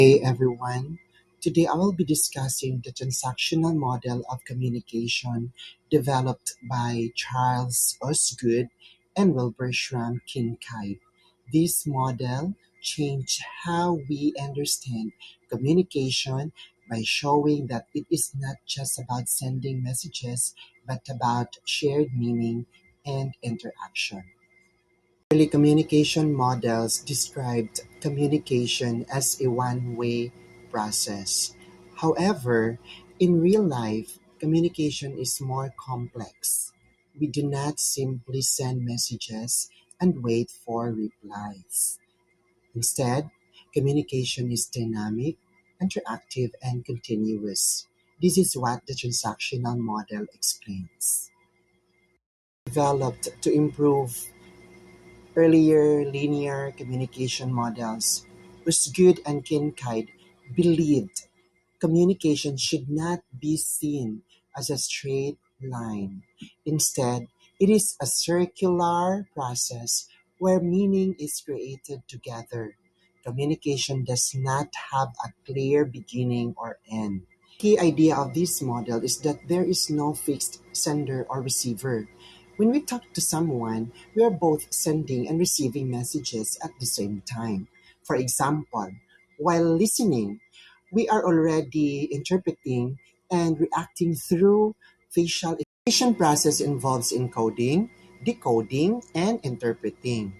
Hey everyone, today I will be discussing the transactional model of communication developed by Charles Osgood and Wilbur Schramm Kincaid. This model changed how we understand communication by showing that it is not just about sending messages but about shared meaning and interaction. Early communication models described communication as a one-way process. However, in real life, communication is more complex. We do not simply send messages and wait for replies. Instead, communication is dynamic, interactive, and continuous. This is what the transactional model explains. Developed to improve earlier linear communication models, Osgood and Kincaid believed communication should not be seen as a straight line. Instead, it is a circular process where meaning is created together. Communication does not have a clear beginning or end. Key idea of this model is that there is no fixed sender or receiver. When we talk to someone, we are both sending and receiving messages at the same time. For example, while listening, we are already interpreting and reacting through facial expression. Process involves encoding, decoding, and interpreting.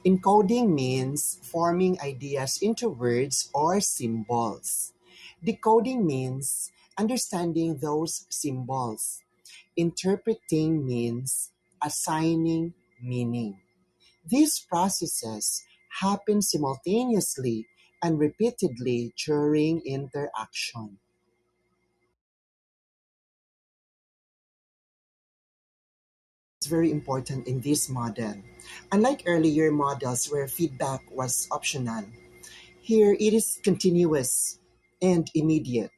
Encoding means forming ideas into words or symbols. Decoding means understanding those symbols. Interpreting means assigning meaning. These processes happen simultaneously and repeatedly during interaction. It's very important in this model. Unlike earlier models where feedback was optional, here it is continuous and immediate.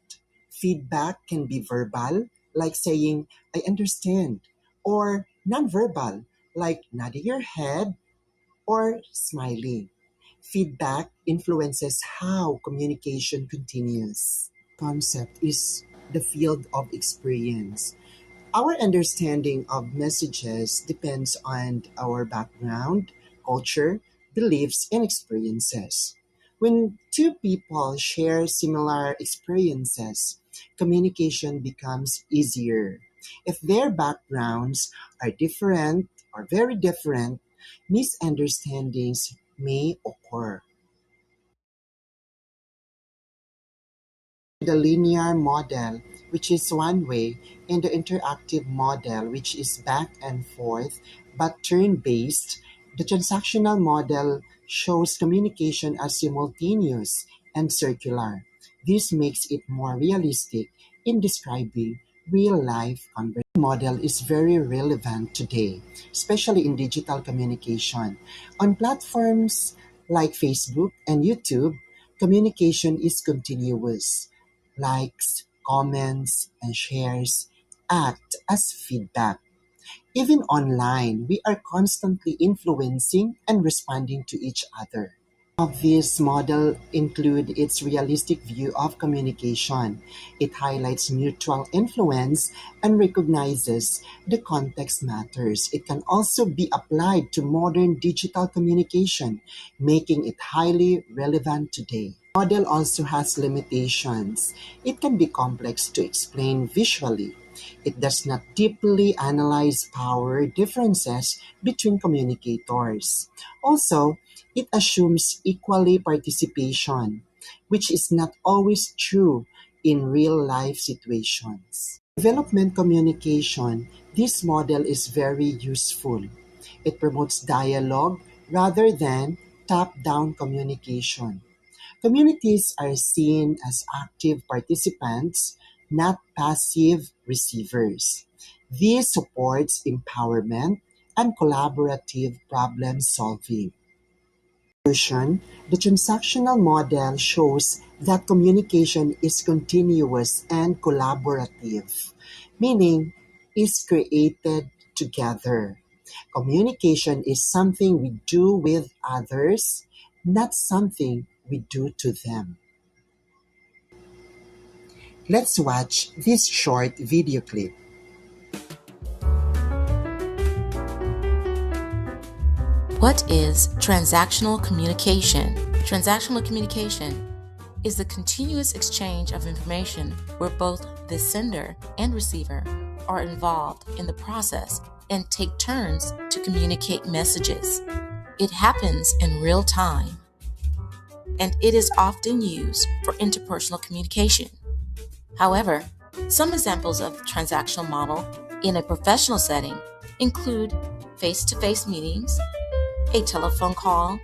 Feedback can be verbal, like saying, I understand, or nonverbal, like nodding your head or smiling. Feedback influences how communication continues. Concept is the field of experience. Our understanding of messages depends on our background, culture, beliefs, and experiences. When two people share similar experiences, communication becomes easier. If their backgrounds are different or very different, misunderstandings may occur. The linear model, which is one way, and the interactive model, which is back and forth but turn based. The transactional model shows communication as simultaneous and circular. This makes it more realistic in describing real life conversation. Model is very relevant today, especially in digital communication. On platforms like Facebook and YouTube, communication is continuous. Likes, comments, and shares act as feedback. Even online, we are constantly influencing and responding to each other. Of this model include its realistic view of communication. It highlights mutual influence and recognizes the context matters. It can also be applied to modern digital communication, making it highly relevant today. Model also has limitations. It can be complex to explain visually. It does not deeply analyze power differences between communicators. Also, it assumes equally participation, which is not always true in real life situations. Development communication, this model is very useful. It promotes dialogue rather than top down communication. Communities are seen as active participants, not passive receivers. This supports empowerment and collaborative problem solving. Conclusion, the transactional model shows that communication is continuous and collaborative, meaning is created together. Communication is something we do with others, not something we do to them. Let's watch this short video clip. What is transactional communication? Transactional communication is the continuous exchange of information where both the sender and receiver are involved in the process and take turns to communicate messages. It happens in real time, and it is often used for interpersonal communication. However, some examples of transactional model in a professional setting include face-to-face meetings, a telephone call,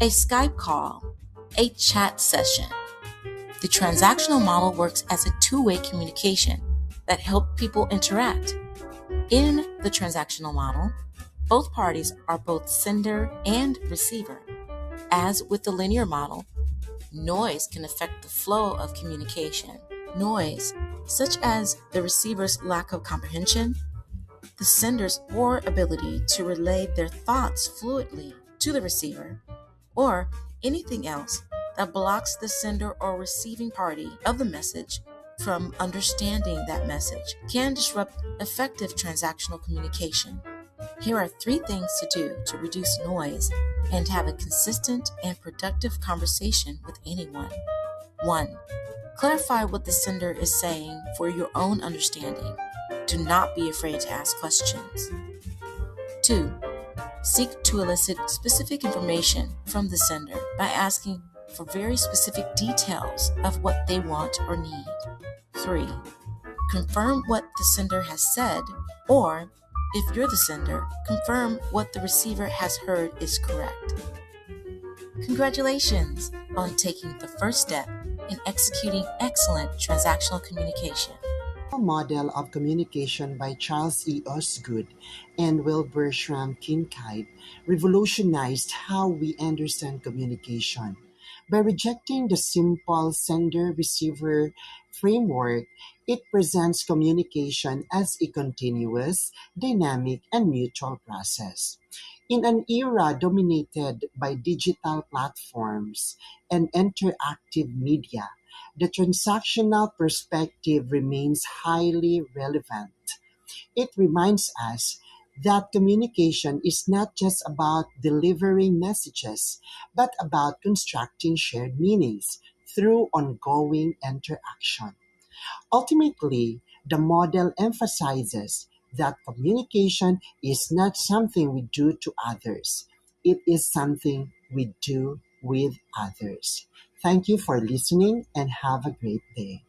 a Skype call, a chat session. The transactional model works as a two-way communication that helps people interact. In the transactional model, both parties are both sender and receiver. As with the linear model, noise can affect the flow of communication. Noise, such as the receiver's lack of comprehension, the sender's poor ability to relay their thoughts fluidly to the receiver, or anything else that blocks the sender or receiving party of the message from understanding that message, can disrupt effective transactional communication. Here are 3 things to do to reduce noise and have a consistent and productive conversation with anyone. 1. Clarify what the sender is saying for your own understanding. Do not be afraid to ask questions. 2. Seek to elicit specific information from the sender by asking for very specific details of what they want or need. 3. Confirm what the sender has said, or if you're the sender, confirm what the receiver has heard is correct. Congratulations on taking the first step in executing excellent transactional communication. Model of Communication by Charles E. Osgood and Wilbur Schramm Kincaid revolutionized how we understand communication. By rejecting the simple sender-receiver framework, it presents communication as a continuous, dynamic, and mutual process. In an era dominated by digital platforms and interactive media, the transactional perspective remains highly relevant. It reminds us that communication is not just about delivering messages, but about constructing shared meanings through ongoing interaction. Ultimately, the model emphasizes that communication is not something we do to others, it is something we do with others. Thank you for listening and have a great day.